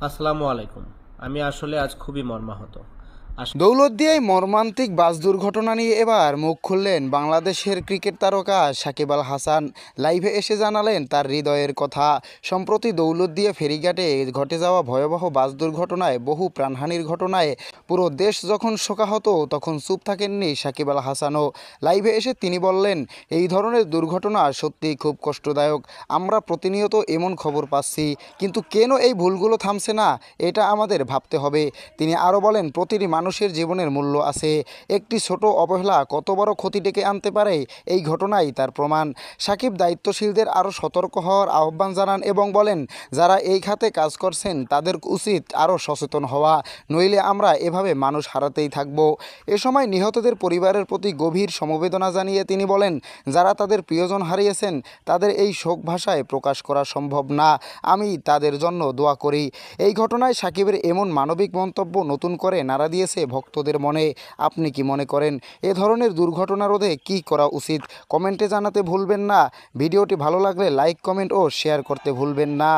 আসসালামু আলাইকুম। আমি আসলে আজ খুবই মর্মাহত। দৌলতদিয়ায় মর্মান্তিক বাস দুর্ঘটনা নিয়ে এবার মুখ খুললেন বাংলাদেশের ক্রিকেট তারকা সাকিব আল হাসান। লাইভে এসে জানালেন তার হৃদয়ের কথা। সম্প্রতি দৌলতদিয়া ফেরিঘাটে ঘটে যাওয়া ভয়াবহ বাস দুর্ঘটনায় বহু প্রাণহানির ঘটনায় পুরো দেশ যখন শোকাহত, তখন চুপ থাকেননি সাকিব আল হাসানও। লাইভে এসে তিনি বললেন, এই ধরনের দুর্ঘটনা সত্যিই খুব কষ্টদায়ক। আমরা প্রতিনিয়ত এমন খবর পাচ্ছি, কিন্তু কেন এই ভুলগুলো থামছে না, এটা আমাদের ভাবতে হবে। তিনি আরও বলেন, প্রতিটি মানুষের জীবনের মূল্য আছে। একটি ছোট অবহেলা কত বড় ক্ষতি ডেকে আনতে পারে, এই ঘটনাই তার প্রমাণ। সাকিব দায়িত্বশীলদের আরও সতর্ক হওয়ার আহ্বান জানান এবং বলেন, যারা এই খাতে কাজ করছেন তাদের উচিত আরও সচেতন হওয়া, নইলে আমরা এভাবে মানুষ হারাতেই থাকব। এ সময় নিহতদের পরিবারের প্রতি গভীর সমবেদনা জানিয়ে তিনি বলেন, যারা তাদের প্রিয়জন হারিয়েছেন তাদের এই শোক ভাষায় প্রকাশ করা সম্ভব না। আমি তাদের জন্য দোয়া করি। এই ঘটনায় সাকিবের এমন মানবিক মন্তব্য নতুন করে নাড়া দিয়েছে ভক্তদের মনে। আপনি কি মনে করেন, এ ধরনের দুর্ঘটনা রোধে কী করা উচিত? কমেন্টে জানাতে ভুলবেন না। ভিডিওটি ভালো লাগলে লাইক, কমেন্ট ও শেয়ার করতে ভুলবেন না।